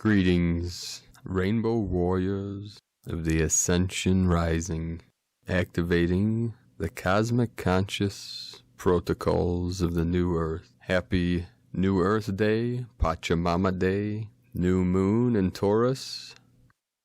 Greetings, Rainbow Warriors of the Ascension Rising, activating the cosmic conscious protocols of the New Earth. Happy New Earth Day, Pachamama Day, New Moon in Taurus,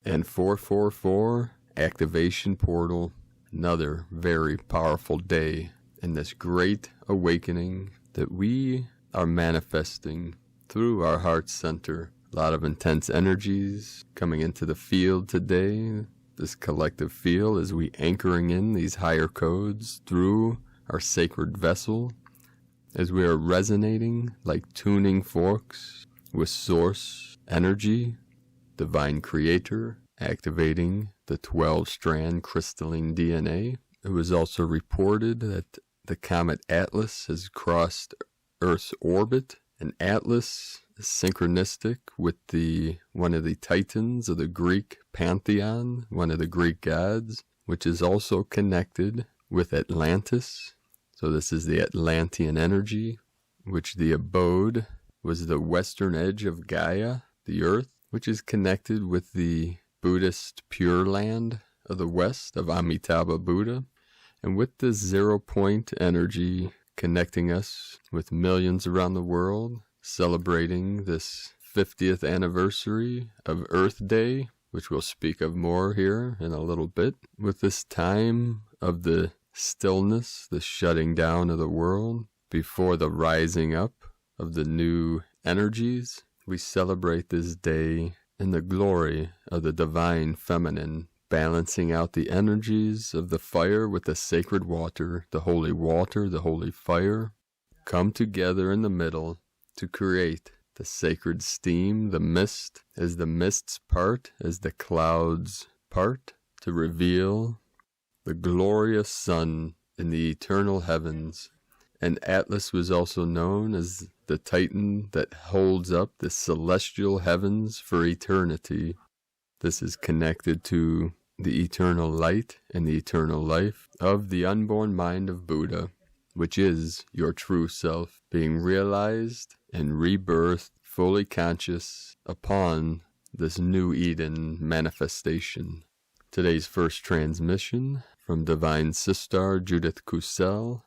and 444 Activation Portal. Another very powerful day in this great awakening that we are manifesting through our heart center. A lot of intense energies coming into the field today, this collective field, as we anchoring in these higher codes through our sacred vessel, as we are resonating like tuning forks with source energy, divine creator, activating the 12-strand crystalline DNA. It was also reported that the comet Atlas has crossed Earth's orbit, and Atlas is synchronistic with one of the titans of the Greek pantheon, one of the Greek gods, which is also connected with Atlantis. So this is the Atlantean energy, which the abode was the western edge of Gaia, the earth, which is connected with the Buddhist Pure Land of the West of Amitabha Buddha, and with this 0 point energy connecting us with millions around the world, celebrating this 50th anniversary of Earth Day, which we'll speak of more here in a little bit, with this time of the stillness, the shutting down of the world before the rising up of the new energies. We celebrate this day in the glory of the divine feminine, balancing out the energies of the fire with the sacred water, the holy fire, come together in the middle to create the sacred steam, the mist, as the mists part, as the clouds part, to reveal the glorious sun in the eternal heavens. And Atlas was also known as the titan that holds up the celestial heavens for eternity. This is connected to the eternal light and the eternal life of the unborn mind of Buddha, which is your true self, being realized and rebirthed, fully conscious upon this new Eden manifestation. Today's first transmission from Divine Sister Judith Kusel.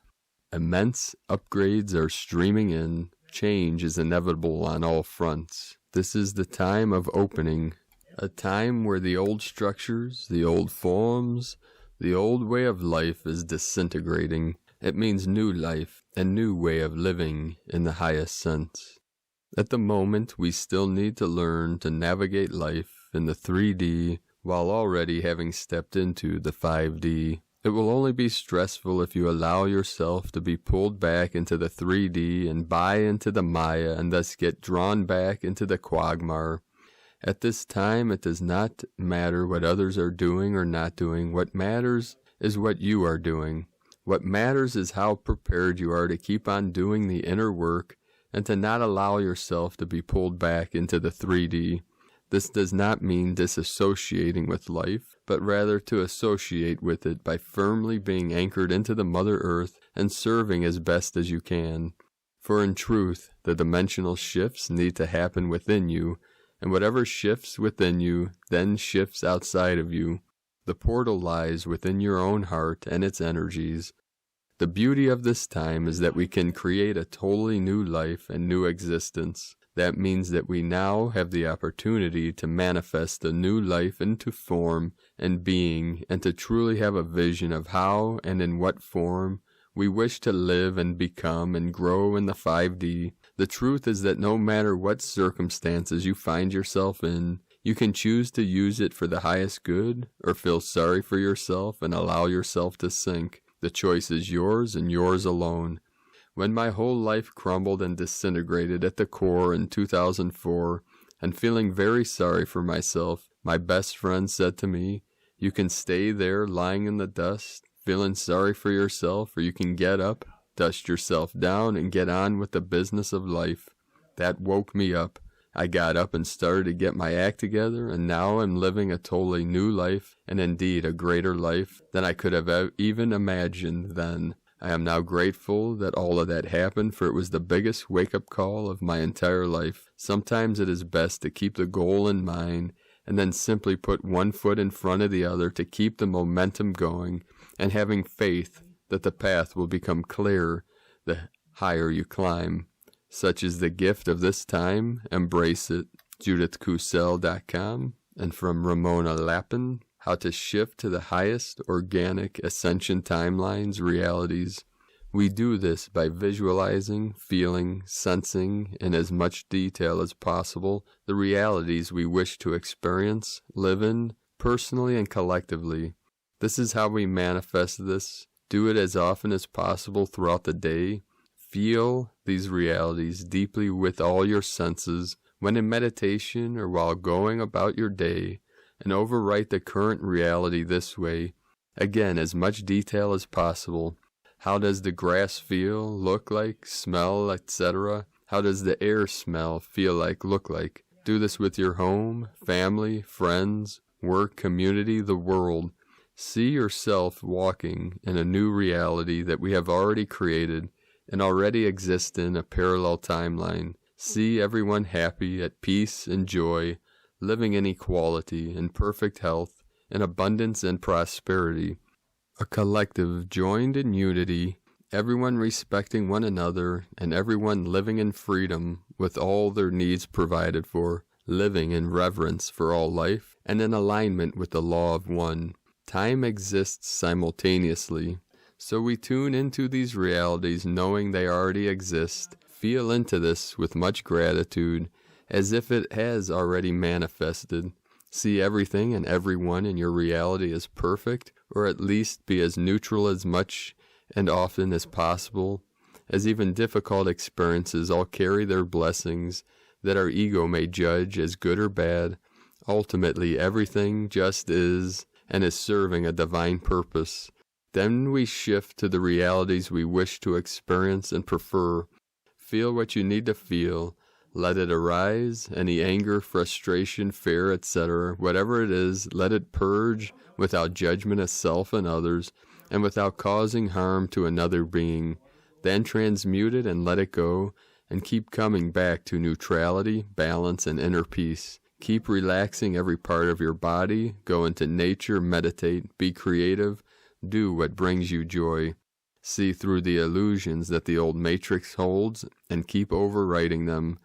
Immense upgrades are streaming in. Change is inevitable on all fronts. This is the time of opening, a time where the old structures, the old forms, the old way of life is disintegrating. It means new life, a new way of living in the highest sense. At the moment, we still need to learn to navigate life in the 3D while already having stepped into the 5D. It will only be stressful if you allow yourself to be pulled back into the 3D and buy into the Maya and thus get drawn back into the quagmire. At this time, it does not matter what others are doing or not doing. What matters is what you are doing. What matters is how prepared you are to keep on doing the inner work and to not allow yourself to be pulled back into the 3D. This does not mean disassociating with life, but rather to associate with it by firmly being anchored into the Mother Earth and serving as best as you can. For in truth, the dimensional shifts need to happen within you, and whatever shifts within you then shifts outside of you. The portal lies within your own heart and its energies. The beauty of this time is that we can create a totally new life and new existence. That means that we now have the opportunity to manifest a new life into form and being, and to truly have a vision of how and in what form we wish to live and become and grow in the 5D. The truth is that no matter what circumstances you find yourself in, you can choose to use it for the highest good, or feel sorry for yourself and allow yourself to sink. The choice is yours and yours alone. When my whole life crumbled and disintegrated at the core in 2004, and feeling very sorry for myself, my best friend said to me, "You can stay there lying in the dust, feeling sorry for yourself, or you can get up, dust yourself down, and get on with the business of life." That woke me up. I got up and started to get my act together, and now I'm living a totally new life, and indeed a greater life than I could have even imagined then. I am now grateful that all of that happened, for it was the biggest wake-up call of my entire life. Sometimes it is best to keep the goal in mind and then simply put one foot in front of the other to keep the momentum going, and having faith that the path will become clearer the higher you climb. Such is the gift of this time. Embrace it. JudithCusel.com. And from Ramona Lappin, how to shift to the highest organic ascension timelines, realities. We do this by visualizing, feeling, sensing in as much detail as possible the realities we wish to experience, live in, personally and collectively. This is how we manifest this. Do it as often as possible throughout the day. Feel these realities deeply with all your senses when in meditation or while going about your day, and overwrite the current reality this way. Again, as much detail as possible. How does the grass feel, look like, smell, etc.? How does the air smell, feel like, look like? Do this with your home, family, friends, work, community, the world. See yourself walking in a new reality that we have already created and already exist in a parallel timeline. See everyone happy, at peace and joy, living in equality, in perfect health, in abundance and prosperity. A collective joined in unity, everyone respecting one another, and everyone living in freedom with all their needs provided for, living in reverence for all life, and in alignment with the law of one. Time exists simultaneously, so we tune into these realities knowing they already exist. Feel into this with much gratitude, as if it has already manifested. See everything and everyone in your reality as perfect, or at least be as neutral as much and often as possible, as even difficult experiences all carry their blessings that our ego may judge as good or bad. Ultimately, everything just is and is serving a divine purpose. Then we shift to the realities we wish to experience and prefer. Feel what you need to feel. Let it arise, any anger, frustration, fear, etc., whatever it is, let it purge without judgment of self and others, and without causing harm to another being. Then transmute it and let it go, and keep coming back to neutrality, balance, and inner peace. Keep relaxing every part of your body, go into nature, meditate, be creative, do what brings you joy. See through the illusions that the old matrix holds, and keep overwriting them.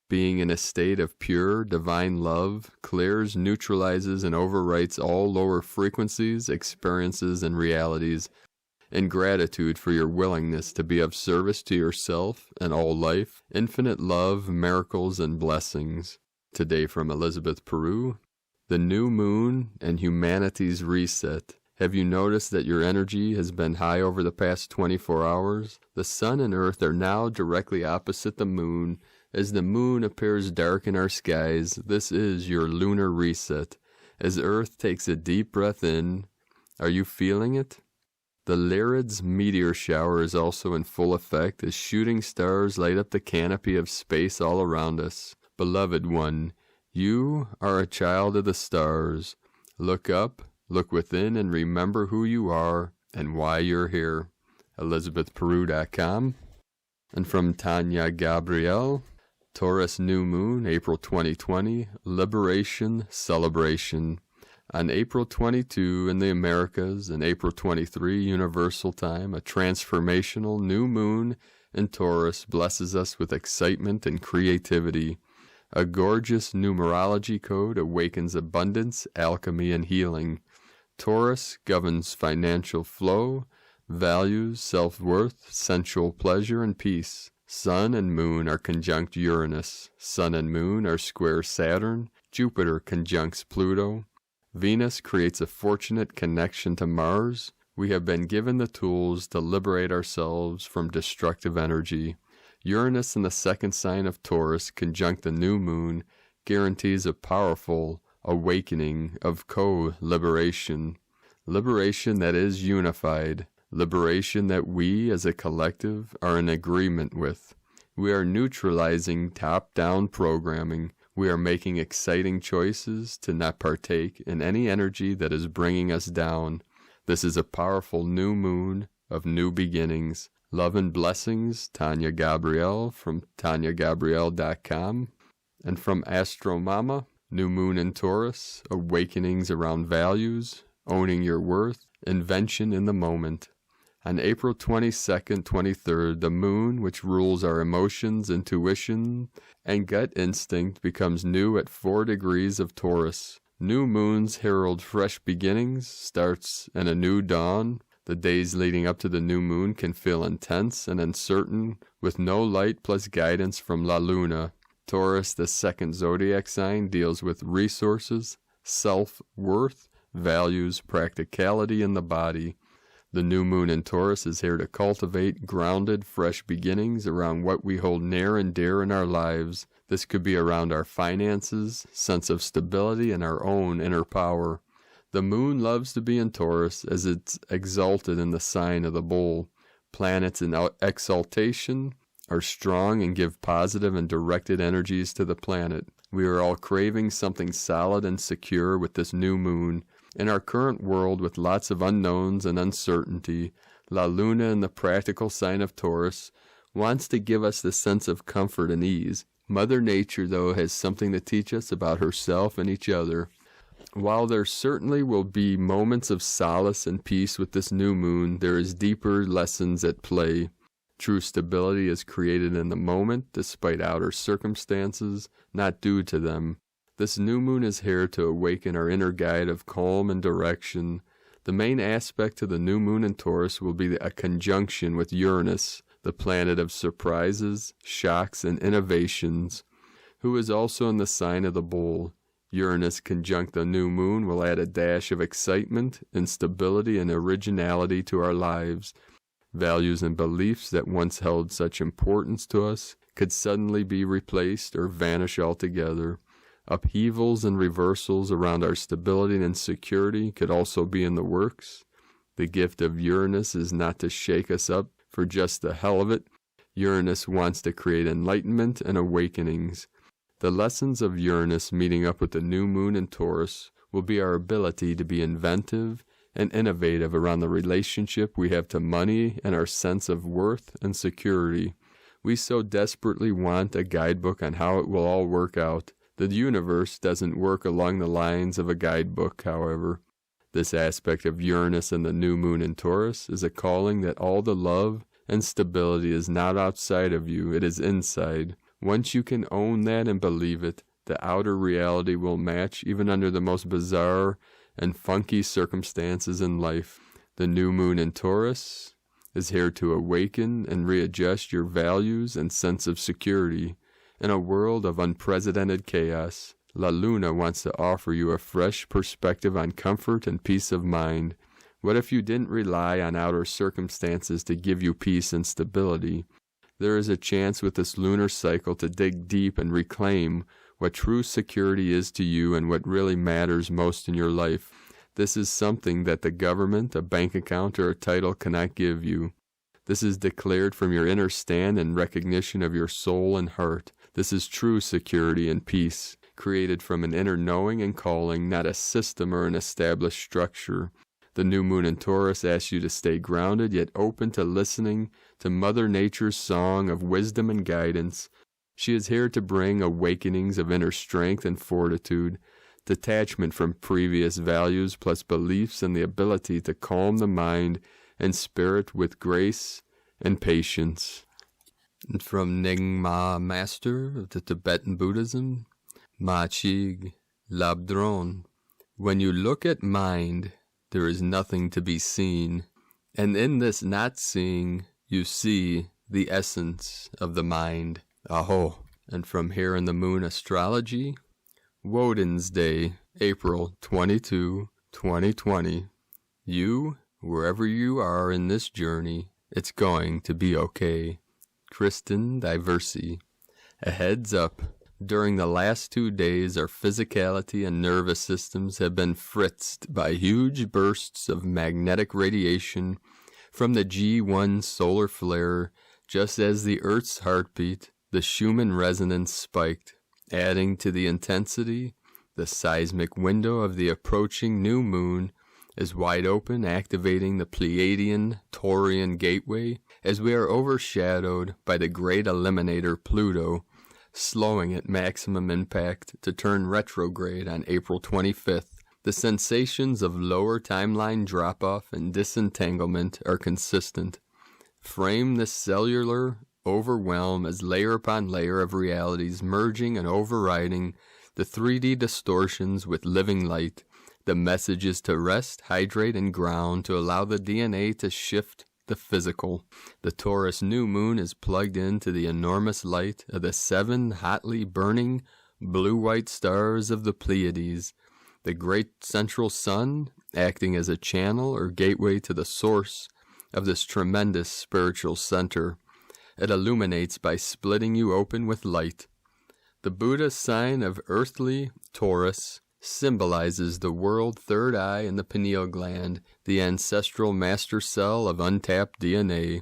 Being in a state of pure, divine love, clears, neutralizes, and overwrites all lower frequencies, experiences, and realities. In gratitude for your willingness to be of service to yourself and all life, infinite love, miracles, and blessings. Today from Elizabeth Peru, the new moon and humanity's reset. Have you noticed that your energy has been high over the past 24 hours? The sun and earth are now directly opposite the moon. As the moon appears dark in our skies, this is your lunar reset. As Earth takes a deep breath in, are you feeling it? The Lyrids meteor shower is also in full effect as shooting stars light up the canopy of space all around us. Beloved one, you are a child of the stars. Look up, look within, and remember who you are and why you're here. ElizabethPeru.com. And from Tanya Gabrielle, Taurus New Moon, April 2020, Liberation Celebration. On April 22 in the Americas and April 23 Universal Time, a transformational new moon in Taurus blesses us with excitement and creativity. A gorgeous numerology code awakens abundance, alchemy, and healing. Taurus governs financial flow, values, self-worth, sensual pleasure, and peace. Sun and Moon are conjunct Uranus. Sun and Moon are square Saturn. Jupiter conjuncts Pluto. Venus creates a fortunate connection to Mars. We have been given the tools to liberate ourselves from destructive energy. Uranus in the second sign of Taurus conjunct the new moon guarantees a powerful awakening of co-liberation. Liberation that is unified. Liberation that we as a collective are in agreement with. We are neutralizing top-down programming. We are making exciting choices to not partake in any energy that is bringing us down. This is a powerful new moon, of new beginnings. Love and blessings, Tanya Gabrielle from TanyaGabrielle.com. And from Astro Mama, New Moon in Taurus, awakenings around values, owning your worth, invention in the moment. On April 22nd, 23rd, the moon, which rules our emotions, intuition, and gut instinct, becomes new at 4 degrees of Taurus. New moons herald fresh beginnings, starts, and a new dawn. The days leading up to the new moon can feel intense and uncertain, with no light plus guidance from La Luna. Taurus, the second zodiac sign, deals with resources, self-worth, values, practicality in the body. The new moon in Taurus is here to cultivate grounded, fresh beginnings around what we hold near and dear in our lives. This could be around our finances, sense of stability, and our own inner power. The moon loves to be in Taurus as it's exalted in the sign of the bull. Planets in exaltation are strong and give positive and directed energies to the planet. We are all craving something solid and secure with this new moon. In our current world with lots of unknowns and uncertainty, La Luna in the practical sign of Taurus wants to give us the sense of comfort and ease. Mother Nature, though, has something to teach us about herself and each other. While there certainly will be moments of solace and peace with this new moon, there is deeper lessons at play. True stability is created in the moment, despite outer circumstances, not due to them. This new moon is here to awaken our inner guide of calm and direction. The main aspect to the new moon in Taurus will be a conjunction with Uranus, the planet of surprises, shocks, and innovations, who is also in the sign of the bull. Uranus conjunct the new moon will add a dash of excitement, instability, and originality to our lives. Values and beliefs that once held such importance to us could suddenly be replaced or vanish altogether. Upheavals and reversals around our stability and security could also be in the works. The gift of Uranus is not to shake us up for just the hell of it. Uranus wants to create enlightenment and awakenings. The lessons of Uranus meeting up with the new moon in Taurus will be our ability to be inventive and innovative around the relationship we have to money and our sense of worth and security. We so desperately want a guidebook on how it will all work out. The universe doesn't work along the lines of a guidebook, however. This aspect of Uranus and the new moon in Taurus is a calling that all the love and stability is not outside of you, it is inside. Once you can own that and believe it, the outer reality will match even under the most bizarre and funky circumstances in life. The new moon in Taurus is here to awaken and readjust your values and sense of security. In a world of unprecedented chaos, La Luna wants to offer you a fresh perspective on comfort and peace of mind. What if you didn't rely on outer circumstances to give you peace and stability? There is a chance with this lunar cycle to dig deep and reclaim what true security is to you and what really matters most in your life. This is something that the government, a bank account, or a title cannot give you. This is declared from your inner stand and recognition of your soul and heart. This is true security and peace, created from an inner knowing and calling, not a system or an established structure. The new moon in Taurus asks you to stay grounded yet open to listening to Mother Nature's song of wisdom and guidance. She is here to bring awakenings of inner strength and fortitude, detachment from previous values plus beliefs, and the ability to calm the mind and spirit with grace and patience. And from Nyingma Master of the Tibetan Buddhism, Ma Chig Labdron. When you look at mind, there is nothing to be seen, and in this not seeing, you see the essence of the mind. Aho. And from Here in the Moon Astrology, Woden's Day, April 22, 2020. You, wherever you are in this journey, it's going to be okay. Kristen Diversi. A heads up. During the last 2 days, our physicality and nervous systems have been fritzed by huge bursts of magnetic radiation from the G1 solar flare, just as the Earth's heartbeat, the Schumann resonance spiked, adding to the intensity. The seismic window of the approaching new moon is wide open, activating the Pleiadian Taurian gateway as we are overshadowed by the great eliminator Pluto, slowing at maximum impact to turn retrograde on April 25th. The sensations of lower timeline drop-off and disentanglement are consistent. Frame the cellular overwhelm as layer upon layer of realities merging and overriding the 3D distortions with living light. The message is to rest, hydrate, and ground to allow the DNA to shift the physical. The Taurus new moon is plugged into the enormous light of the 7 hotly burning blue-white stars of the Pleiades. The great central sun, acting as a channel or gateway to the source of this tremendous spiritual center. It illuminates by splitting you open with light. The Buddha sign of earthly Taurus symbolizes the world third eye in the pineal gland, the ancestral master cell of untapped DNA.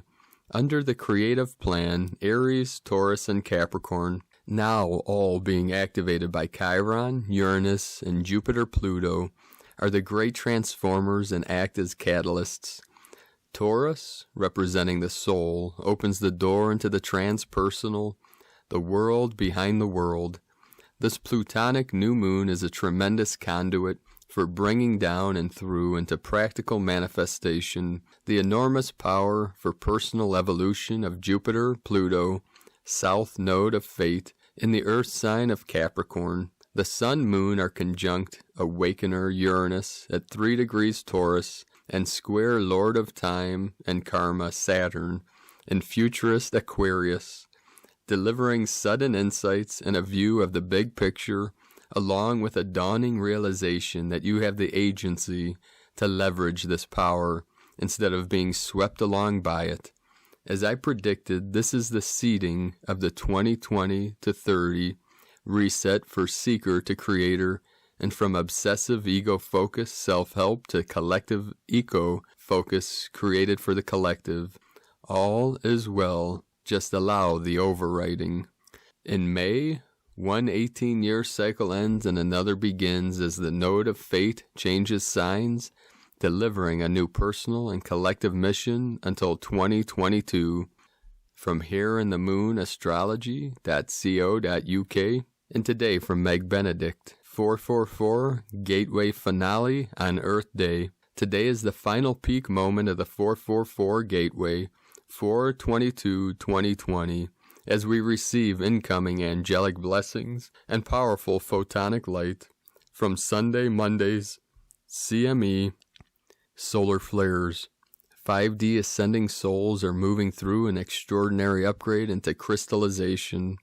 Under the creative plan, Aries, Taurus, and Capricorn, now all being activated by Chiron, Uranus, and Jupiter-Pluto, are the great transformers and act as catalysts. Taurus, representing the soul, opens the door into the transpersonal, the world behind the world. This Plutonic new moon is a tremendous conduit for bringing down and through into practical manifestation the enormous power for personal evolution of Jupiter, Pluto, south node of fate, in the earth sign of Capricorn. The sun moon are conjunct awakener Uranus at 3 degrees Taurus and square lord of time and karma Saturn in futurist Aquarius, delivering sudden insights and a view of the big picture, along with a dawning realization that you have the agency to leverage this power instead of being swept along by it. As I predicted, this is the seeding of the 2020 to 30 reset for seeker to creator, and from obsessive ego-focused self-help to collective eco-focus created for the collective. All is well, just allow the overriding. In May, one 18-year cycle ends and another begins as the node of fate changes signs, delivering a new personal and collective mission until 2022. From here in the moon astrology.co.uk, and today from Meg Benedict. 444 Gateway Finale on Earth Day. Today is the final peak moment of the 444 Gateway, 4/22/2020, as we receive incoming angelic blessings and powerful photonic light from Sunday, Mondays, CME, solar flares. 5D ascending souls are moving through an extraordinary upgrade into crystallization.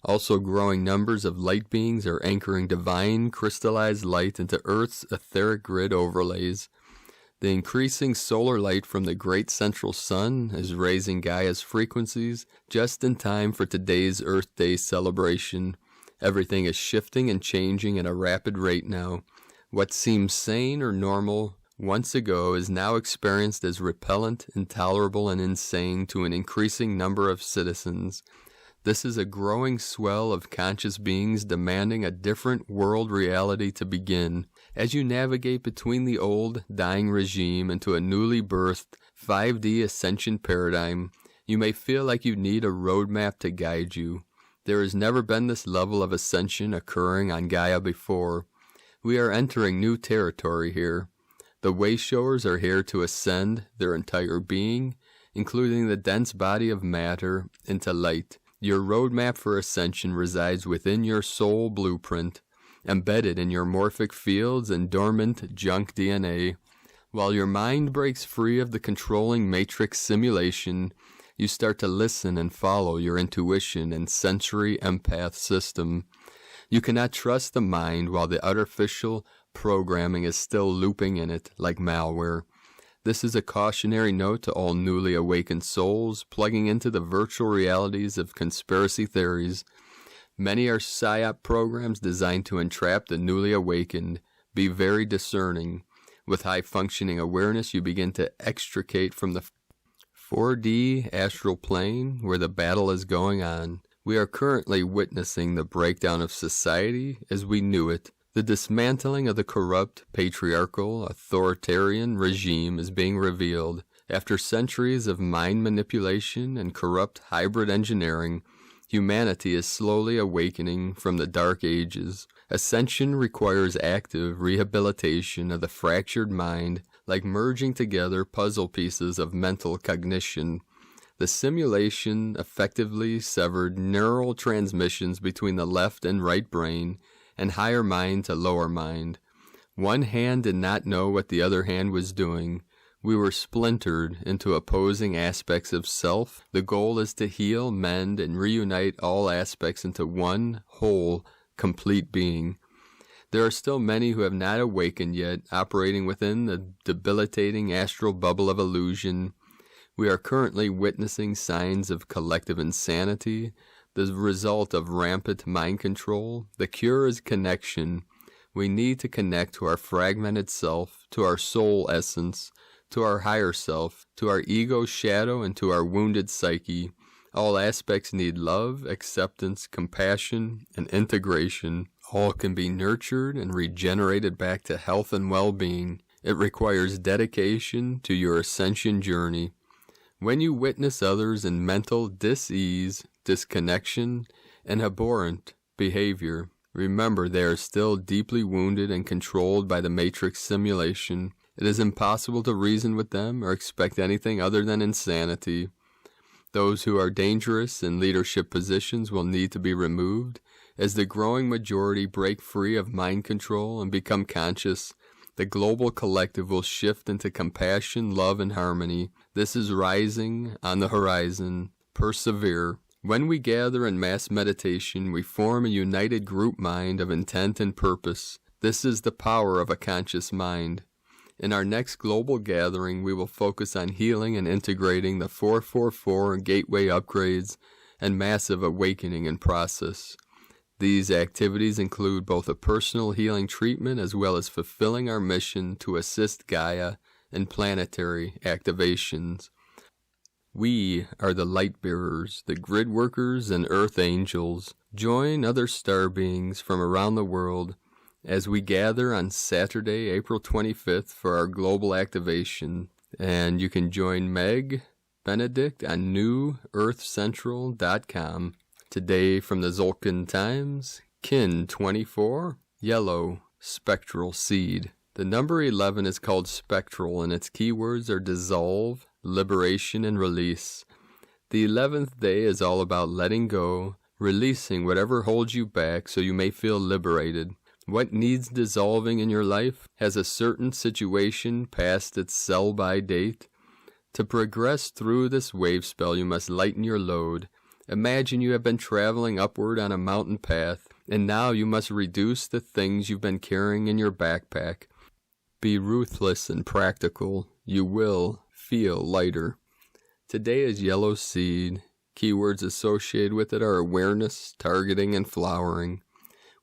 Also, growing numbers of light beings are anchoring divine crystallized light into Earth's etheric grid overlays. The increasing solar light from the great central sun is raising Gaia's frequencies just in time for today's Earth Day celebration. Everything is shifting and changing at a rapid rate now. What seems sane or normal once ago is now experienced as repellent, intolerable, and insane to an increasing number of citizens. This is a growing swell of conscious beings demanding a different world reality to begin. As you navigate between the old, dying regime into a newly birthed 5D ascension paradigm, you may feel like you need a roadmap to guide you. There has never been this level of ascension occurring on Gaia before. We are entering new territory here. The wayshowers are here to ascend their entire being, including the dense body of matter, into light. Your roadmap for ascension resides within your soul blueprint, embedded in your morphic fields and dormant junk DNA. While your mind breaks free of the controlling matrix simulation, you start to listen and follow your intuition and sensory empath system. You cannot trust the mind while the artificial programming is still looping in it like malware. This is a cautionary note to all newly awakened souls plugging into the virtual realities of conspiracy theories. Many are PSYOP programs designed to entrap the newly awakened. Be very discerning. With high-functioning awareness, you begin to extricate from the 4D astral plane where the battle is going on. We are currently witnessing the breakdown of society as we knew it. The dismantling of the corrupt, patriarchal, authoritarian regime is being revealed. After centuries of mind manipulation and corrupt hybrid engineering, humanity is slowly awakening from the dark ages. Ascension requires active rehabilitation of the fractured mind, like merging together puzzle pieces of mental cognition. The simulation effectively severed neural transmissions between the left and right brain, and higher mind to lower mind. One hand did not know what the other hand was doing. We were splintered into opposing aspects of self. The goal is to heal, mend, and reunite all aspects into one whole, complete being. There are still many who have not awakened yet, operating within the debilitating astral bubble of illusion. We are currently witnessing signs of collective insanity, the result of rampant mind control. The cure is connection. We need to connect to our fragmented self, to our soul essence, to our higher self, to our ego shadow, and to our wounded psyche. All aspects need love, acceptance, compassion, and integration. All can be nurtured and regenerated back to health and well-being. It requires dedication to your ascension journey. When you witness others in mental dis-ease, disconnection, and abhorrent behavior, remember they are still deeply wounded and controlled by the matrix simulation. It is impossible to reason with them or expect anything other than insanity. Those who are dangerous in leadership positions will need to be removed. As the growing majority break free of mind control and become conscious, the global collective will shift into compassion, love, and harmony. This is rising on the horizon. Persevere. When we gather in mass meditation, we form a united group mind of intent and purpose. This is the power of a conscious mind. In our next global gathering, we will focus on healing and integrating the 444 gateway upgrades and massive awakening in process. These activities include both a personal healing treatment as well as fulfilling our mission to assist Gaia in planetary activations. We are the light bearers, the grid workers, and earth angels. Join other star beings from around the world as we gather on Saturday, April 25th for our global activation. And you can join Meg Benedict on newearthcentral.com. Today from the Zolkin Times, Kin 24, Yellow, Spectral Seed. The number 11 is called Spectral, and its keywords are dissolve, liberation, and release. The 11th day is all about letting go, releasing whatever holds you back so you may feel liberated. What needs dissolving in your life? Has a certain situation passed its sell-by date? To progress through this wave spell, you must lighten your load. Imagine you have been traveling upward on a mountain path, and now you must reduce the things you've been carrying in your backpack. Be ruthless and practical. You will feel lighter. Today is Yellow Seed. Keywords associated with it are awareness, targeting, and flowering.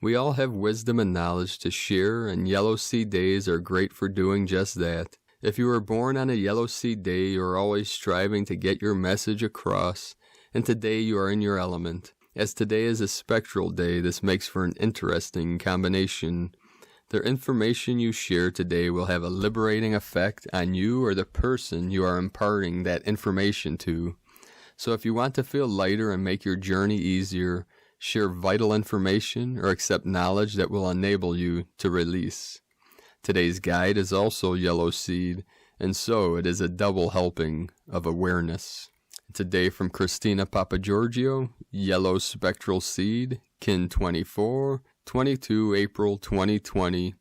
We all have wisdom and knowledge to share, and Yellow Seed days are great for doing just that. If you were born on a Yellow Seed day, you are always striving to get your message across, and today you are in your element. As today is a spectral day, this makes for an interesting combination. The information you share today will have a liberating effect on you or the person you are imparting that information to. So if you want to feel lighter and make your journey easier, share vital information or accept knowledge that will enable you to release. Today's guide is also Yellow Seed, and so it is a double helping of awareness. Today from Christina Papagiorgio, Yellow Spectral Seed, Kin 24, 22 April 2020,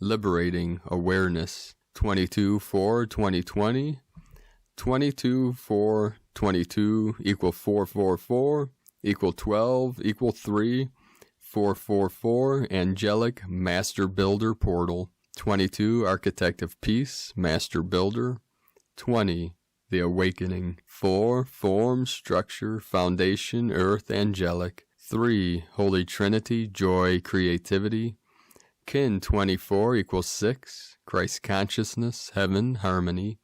Liberating Awareness, 22/4/2020, 22/4/22 equal 444, equal 12, equal 3, 444, Angelic Master Builder Portal, 22 Architect of Peace, Master Builder, 20 The Awakening, 4 Form, Structure, Foundation, Earth, Angelic, 3 Holy Trinity, Joy, Creativity, Kin 24 equals 6, Christ Consciousness, Heaven, Harmony.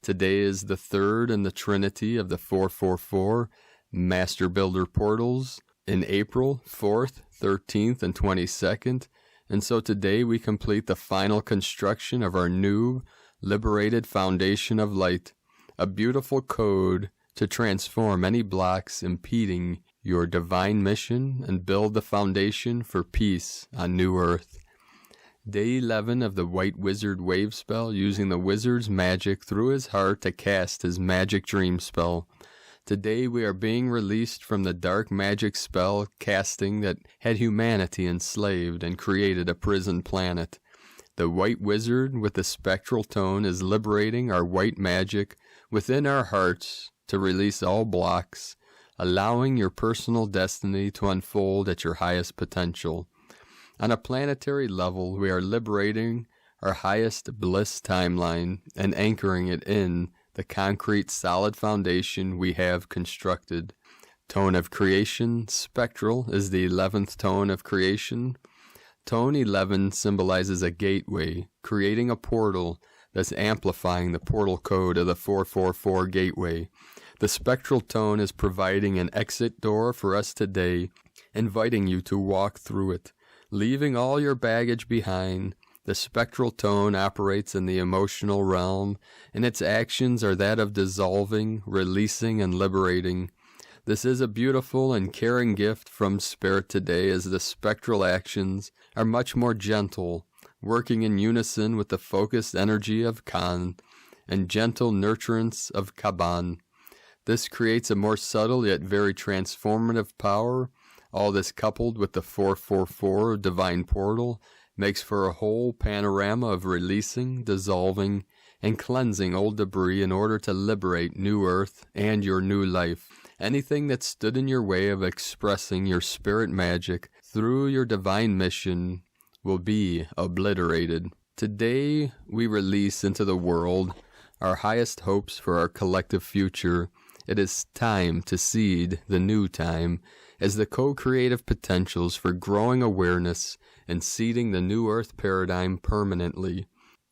Today is the third in the Trinity of the 444 Master Builder Portals in April 4th, 13th, and 22nd, And so today we complete the final construction of our new, liberated foundation of light, a beautiful code to transform any blocks impeding your divine mission and build the foundation for peace on New Earth. Day 11 of the White Wizard wave spell, using the wizard's magic through his heart to cast his magic dream spell. Today we are being released from the dark magic spell casting that had humanity enslaved and created a prison planet. The White Wizard with the spectral tone is liberating our white magic within our hearts to release all blocks, allowing your personal destiny to unfold at your highest potential. On a planetary level, we are liberating our highest bliss timeline and anchoring it in the concrete solid foundation we have constructed. Tone of creation, Spectral, is the 11th tone of creation. Tone 11 symbolizes a gateway, creating a portal that's amplifying the portal code of the 444 gateway. The spectral tone is providing an exit door for us today, inviting you to walk through it, leaving all your baggage behind. The spectral tone operates in the emotional realm, and its actions are that of dissolving, releasing, and liberating. This is a beautiful and caring gift from Spirit today, as the spectral actions are much more gentle, working in unison with the focused energy of Khan and gentle nurturance of Kaban. This creates a more subtle yet very transformative power. All this coupled with the 444 divine portal makes for a whole panorama of releasing, dissolving, and cleansing old debris in order to liberate New Earth and your new life. Anything that stood in your way of expressing your spirit magic through your divine mission will be obliterated. Today we release into the world our highest hopes for our collective future. It is time to seed the new time as the co-creative potentials for growing awareness and seeding the new Earth paradigm permanently.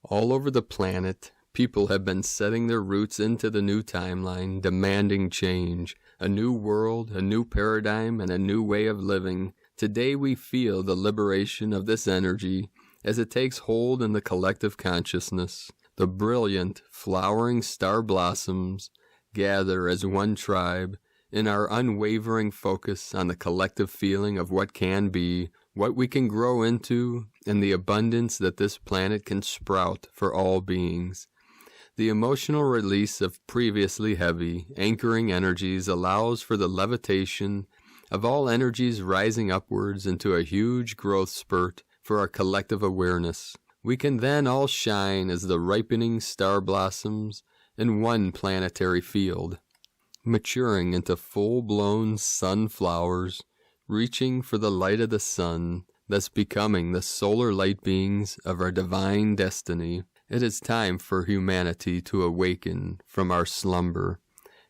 All over the planet, people have been setting their roots into the new timeline, demanding change, a new world, a new paradigm, and a new way of living. Today we feel the liberation of this energy as it takes hold in the collective consciousness. The brilliant, flowering star blossoms gather as one tribe in our unwavering focus on the collective feeling of what can be, what we can grow into, and the abundance that this planet can sprout for all beings. The emotional release of previously heavy, anchoring energies allows for the levitation of all energies rising upwards into a huge growth spurt for our collective awareness. We can then all shine as the ripening star blossoms in one planetary field, maturing into full-blown sunflowers, reaching for the light of the sun, thus becoming the solar light beings of our divine destiny. It is time for humanity to awaken from our slumber,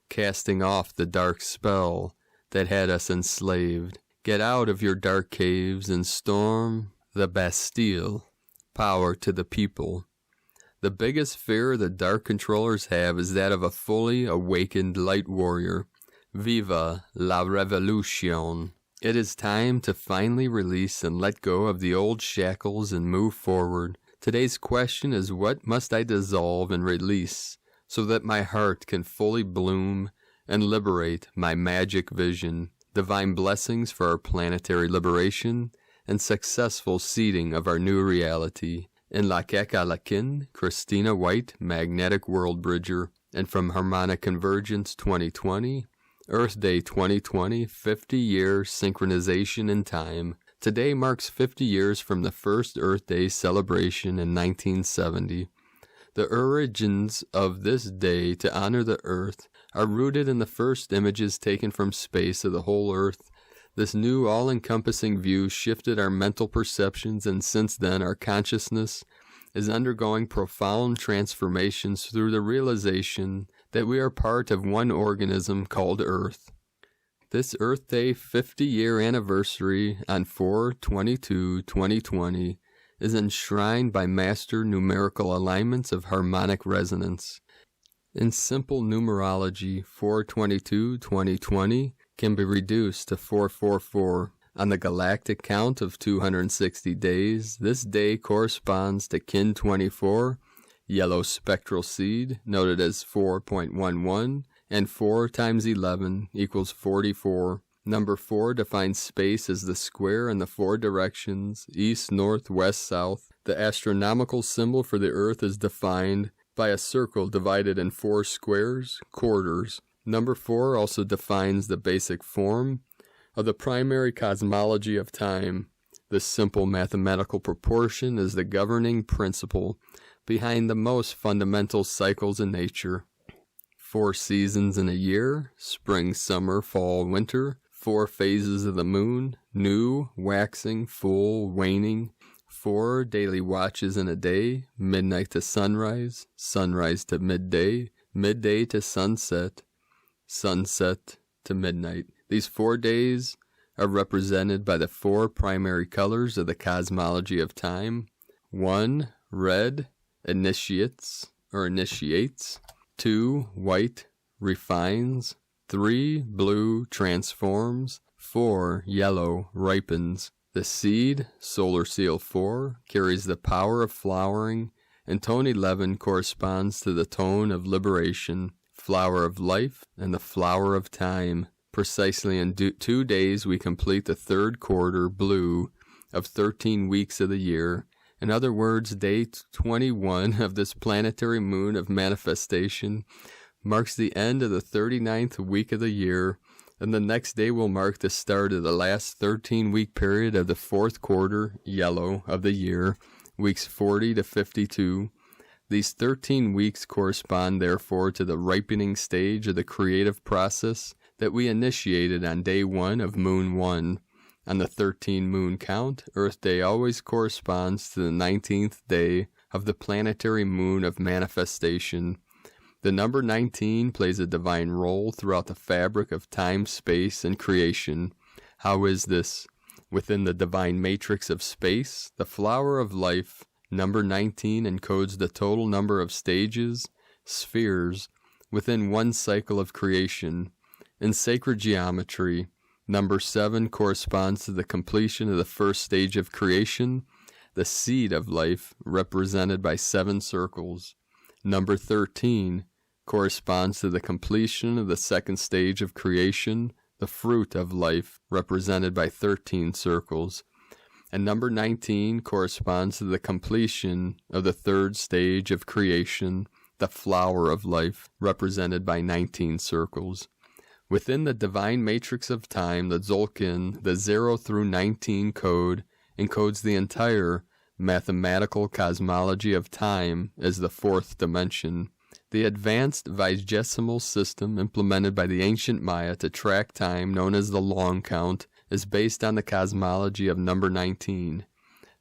casting off the dark spell that had us enslaved. Get out of your dark caves and storm the Bastille. Power to the people. The biggest fear the dark controllers have is that of a fully awakened light warrior. Viva la revolution! It is time to finally release and let go of the old shackles and move forward. Today's question is, what must I dissolve and release so that my heart can fully bloom and liberate my magic vision? Divine blessings for our planetary liberation and successful seeding of our new reality. In Icke Alakin, Christina White, Magnetic World Bridger, and from Harmonic Convergence 2020, Earth Day 2020, 50-year synchronization in time. Today marks 50 years from the first Earth Day celebration in 1970. The origins of this day to honor the Earth are rooted in the first images taken from space of the whole Earth. This new all-encompassing view shifted our mental perceptions, and since then our consciousness is undergoing profound transformations through the realization that we are part of one organism called Earth. This Earth Day 50-year anniversary on 4/22/2020 is enshrined by master numerical alignments of harmonic resonance. In simple numerology, 4/22/2020 can be reduced to 444. On the galactic count of 260 days, this day corresponds to Kin 24, yellow spectral seed, noted as 4.11, and 4 times 11 equals 44. Number 4 defines space as the square in the 4 directions, east, north, west, south. The astronomical symbol for the Earth is defined by a circle divided in 4 squares, quarters. Number 4 also defines the basic form of the primary cosmology of time. This simple mathematical proportion is the governing principle behind the most fundamental cycles in nature. 4 seasons in a year, spring, summer, fall, winter. 4 phases of the moon, new, waxing, full, waning. 4 daily watches in a day, midnight to sunrise, sunrise to midday, midday to sunset, sunset to midnight. These 4 days are represented by the 4 primary colors of the cosmology of time. 1, red, initiates or initiates. 2, white, refines. 3, blue, transforms. 4, yellow, ripens. The seed, solar seal 4, carries the power of flowering, and tone 11 corresponds to the tone of liberation, flower of life, and the flower of time. Precisely in 2 days we complete the 3rd quarter, blue, of 13 weeks of the year. In other words, day 21 of this planetary moon of manifestation marks the end of the 39th week of the year, and the next day will mark the start of the last 13-week period of the 4th quarter, yellow, of the year, weeks 40 to 52. These 13 weeks correspond, therefore, to the ripening stage of the creative process that we initiated on day 1 of Moon 1. On the 13-moon count, Earth Day always corresponds to the 19th day of the planetary moon of manifestation. The number 19 plays a divine role throughout the fabric of time, space, and creation. How is this? Within the divine matrix of space, the flower of life, number 19 encodes the total number of stages, spheres, within one cycle of creation. In sacred geometry, number 7 corresponds to the completion of the first stage of creation, the seed of life, represented by 7 circles. Number 13 corresponds to the completion of the second stage of creation, the fruit of life, represented by 13 circles. And number 19 corresponds to the completion of the 3rd stage of creation, the flower of life, represented by 19 circles. Within the divine matrix of time, the Tzolk'in, the 0 through 19 code, encodes the entire mathematical cosmology of time as the 4th dimension. The advanced vigesimal system implemented by the ancient Maya to track time, known as the long count, is based on the cosmology of number 19.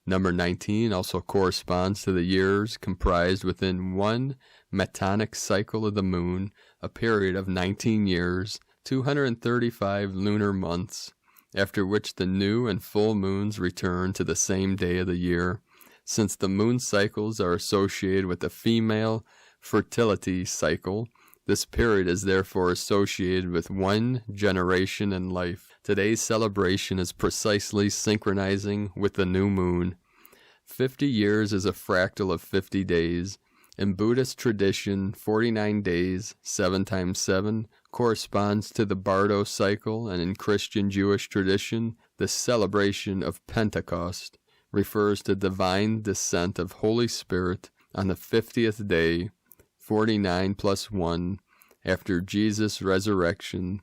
Number 19 also corresponds to the years comprised within one metonic cycle of the moon, a period of 19 years, 235 lunar months, after which the new and full moons return to the same day of the year. Since the moon cycles are associated with the female fertility cycle, this period is therefore associated with one generation in life. Today's celebration is precisely synchronizing with the new moon. 50 years is a fractal of 50 days. In Buddhist tradition, 49 days, 7 times 7, corresponds to the Bardo cycle, and in Christian Jewish tradition, the celebration of Pentecost refers to divine descent of Holy Spirit on the 50th day, 49 plus 1, after Jesus' resurrection,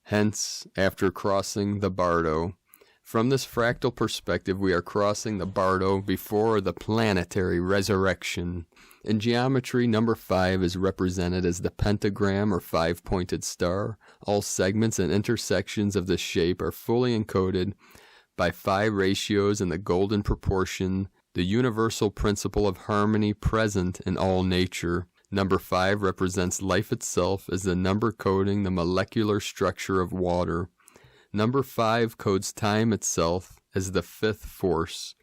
hence after crossing the Bardo. From this fractal perspective, we are crossing the Bardo before the planetary resurrection. In geometry, number 5 is represented as the pentagram or 5-pointed star. All segments and intersections of this shape are fully encoded by 5 ratios in the golden proportion, the universal principle of harmony present in all nature. Number 5 represents life itself as the number coding the molecular structure of water. Number 5 codes time itself as the 5th force.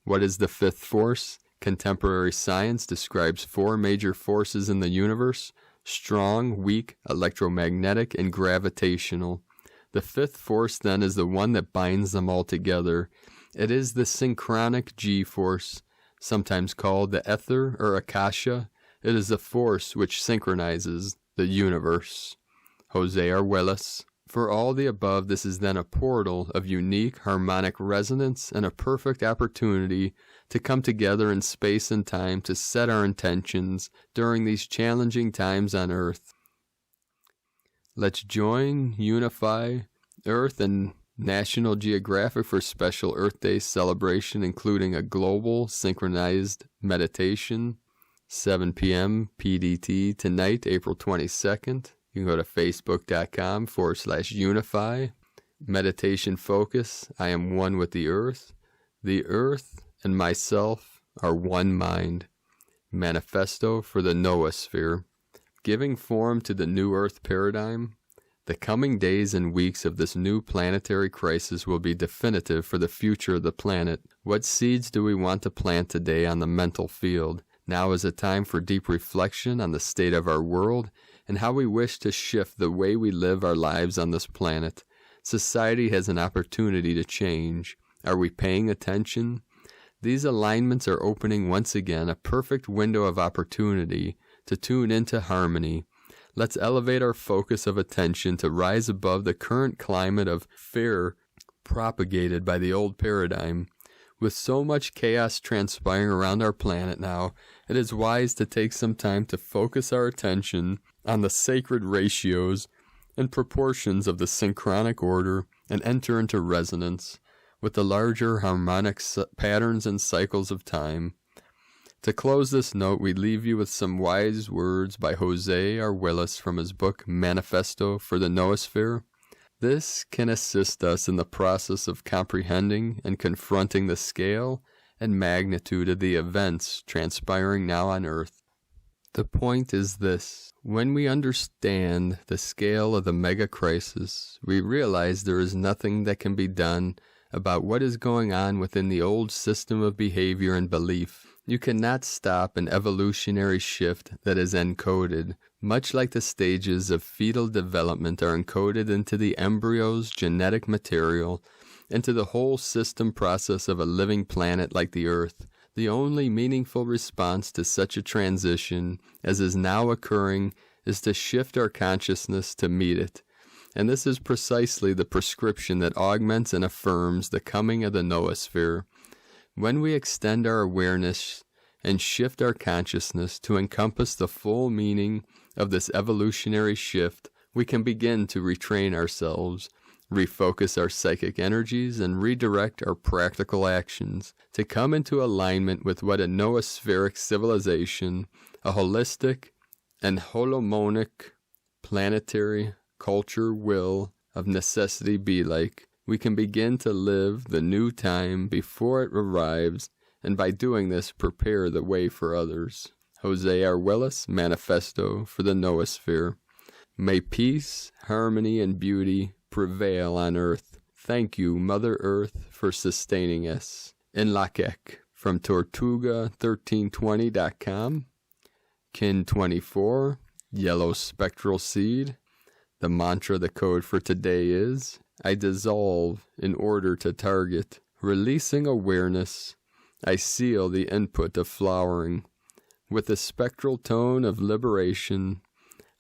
What is the 5th force? Contemporary science describes 4 major forces in the universe: strong, weak, electromagnetic, and gravitational. The fifth force, then, is the one that binds them all together. It is the synchronic G-force, sometimes called the ether or akasha. It is the force which synchronizes the universe. Jose Arguelles. For all the above, this is then a portal of unique harmonic resonance and a perfect opportunity to come together in space and time to set our intentions during these challenging times on Earth. Let's join, unify Earth and National Geographic for special Earth Day celebration, including a global synchronized meditation, 7 p.m. PDT tonight, April 22nd. You can go to facebook.com/unify. Meditation focus. I am one with the earth. The earth and myself are one mind. Manifesto for the noosphere. Giving form to the new earth paradigm. The coming days and weeks of this new planetary crisis will be definitive for the future of the planet. What seeds do we want to plant today on the mental field? Now is a time for deep reflection on the state of our world and how we wish to shift the way we live our lives on this planet. Society has an opportunity to change. Are we paying attention? These alignments are opening once again a perfect window of opportunity to tune into harmony. Let's elevate our focus of attention to rise above the current climate of fear propagated by the old paradigm. With so much chaos transpiring around our planet now, it is wise to take some time to focus our attention on the sacred ratios and proportions of the synchronic order and enter into resonance with the larger harmonic patterns and cycles of time. To close this note, we leave you with some wise words by Jose Arguelles from his book Manifesto for the Noosphere. This can assist us in the process of comprehending and confronting the scale and magnitude of the events transpiring now on Earth. The point is this: when we understand the scale of the mega crisis, we realize there is nothing that can be done about what is going on within the old system of behavior and belief. You cannot stop an evolutionary shift that is encoded, much like the stages of fetal development are encoded into the embryo's genetic material, into the whole system process of a living planet like the Earth. The only meaningful response to such a transition as is now occurring is to shift our consciousness to meet it. And this is precisely the prescription that augments and affirms the coming of the noosphere. When we extend our awareness and shift our consciousness to encompass the full meaning of this evolutionary shift, we can begin to retrain ourselves, refocus our psychic energies, and redirect our practical actions to come into alignment with what a noospheric civilization, a holistic and holomonic planetary culture will of necessity be like. We can begin to live the new time before it arrives, and by doing this, prepare the way for others. Jose Arguelles, Manifesto for the Noosphere. May peace, harmony, and beauty prevail on Earth. Thank you, Mother Earth, for sustaining us. In Icke, from Tortuga1320.com. Kin 24, Yellow Spectral Seed. The mantra, the code for today is: I dissolve in order to target. Releasing awareness, I seal the input of flowering. With the spectral tone of liberation,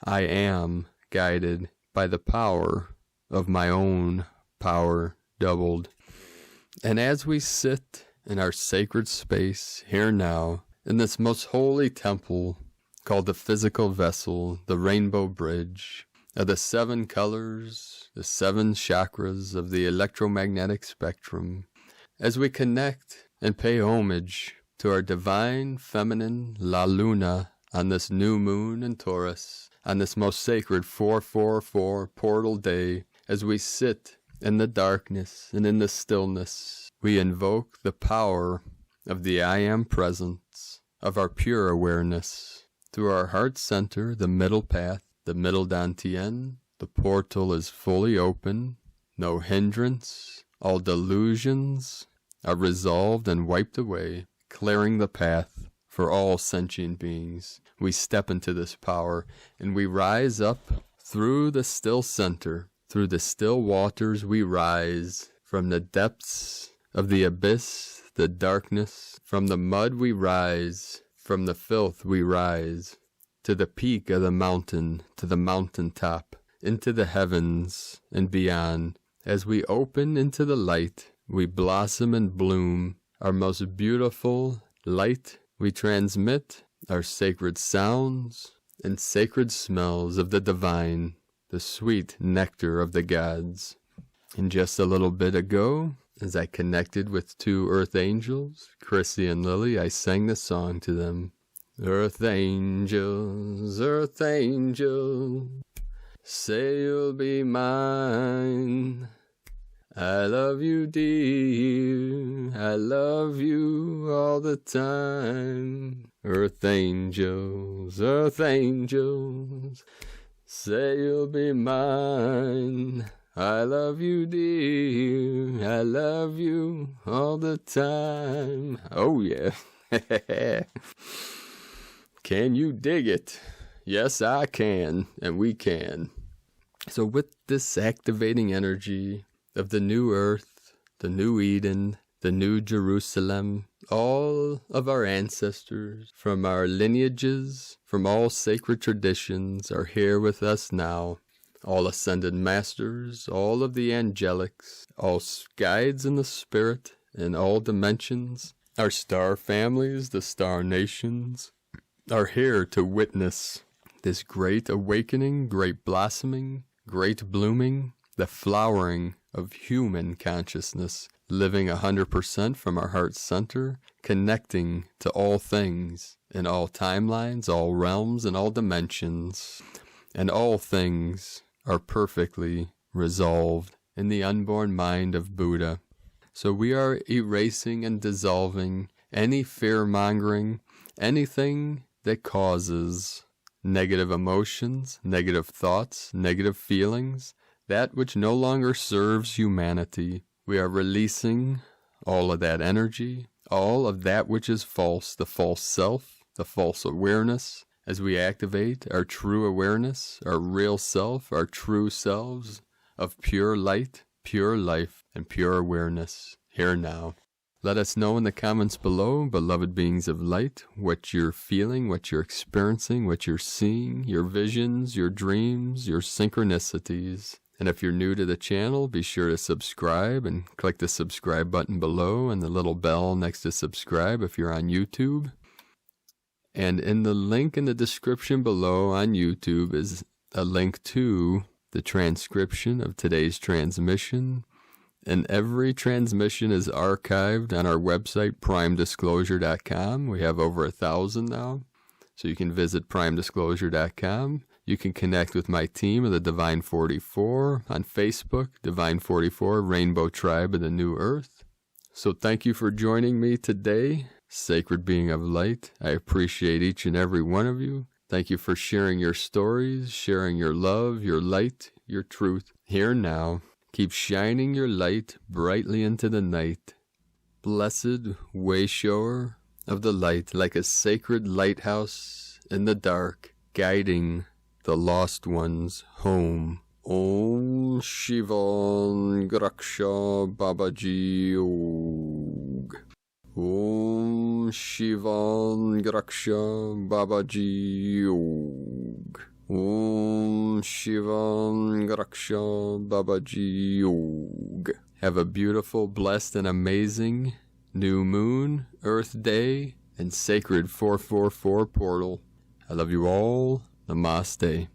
I am guided by the power of my own power doubled. And as we sit in our sacred space here now, in this most holy temple called the physical vessel, the rainbow bridge, of the 7 colors, the 7 chakras of the electromagnetic spectrum, as we connect and pay homage to our divine feminine La Luna on this new moon in Taurus, on this most sacred 444 portal day, as we sit in the darkness and in the stillness, we invoke the power of the I Am presence, of our pure awareness. Through our heart center, the middle path, the middle dantian, the portal is fully open, no hindrance, all delusions are resolved and wiped away, clearing the path for all sentient beings. We step into this power, and we rise up through the still center, Through the still waters we rise, from the depths of the abyss, the darkness. From the mud we rise, from the filth we rise, to the peak of the mountain, to the mountain top, into the heavens and beyond. As we open into the light, we blossom and bloom. Our most beautiful light we transmit, our sacred sounds and sacred smells of the divine, the sweet nectar of the gods. And just a little bit ago, as I connected with two earth angels, Chrissy and Lily, I sang the song to them. Earth angels, say you'll be mine. I love you, dear, I love you all the time. Earth angels, say you'll be mine. I love you, dear, I love you all the time. Oh yeah. Can you dig it? Yes, I can, and we can. So with this activating energy of the new earth, the new Eden, the new Jerusalem, all of our ancestors, from our lineages, from all sacred traditions, are here with us now. All ascended masters, all of the angelics, all guides in the spirit, in all dimensions, our star families, the star nations, are here to witness this great awakening, great blossoming, great blooming, the flowering of human consciousness, living 100% from our heart center, connecting to all things, in all timelines, all realms, and all dimensions. And all things are perfectly resolved in the unborn mind of Buddha. So we are erasing and dissolving any fear-mongering, anything that causes negative emotions, negative thoughts, negative feelings, that which no longer serves humanity. We are releasing all of that energy, all of that which is false, the false self, the false awareness, as we activate our true awareness, our real self, our true selves of pure light, pure life, and pure awareness, here now. Let us know in the comments below, beloved beings of light, what you're feeling, what you're experiencing, what you're seeing, your visions, your dreams, your synchronicities. And if you're new to the channel, be sure to subscribe and click the subscribe button below and the little bell next to subscribe if you're on YouTube. And in the link in the description below on YouTube is a link to the transcription of today's transmission. And every transmission is archived on our website, primedisclosure.com. We have over 1,000 now, so you can visit primedisclosure.com. You can connect with my team of the Divine 44 on Facebook, Divine 44, Rainbow Tribe of the New Earth. So thank you for joining me today, Sacred Being of Light. I appreciate each and every one of you. Thank you for sharing your stories, sharing your love, your light, your truth, here now. Keep shining your light brightly into the night. Blessed wayshower of the light, like a sacred lighthouse in the dark, guiding the lost ones home. Om Shivan Graksha Babaji Og. Om Shivan Graksha Babaji Og. Om Shivan Graksha Babaji Og. Have a beautiful, blessed, and amazing new moon, Earth Day, and sacred 444 portal. I love you all. Namaste.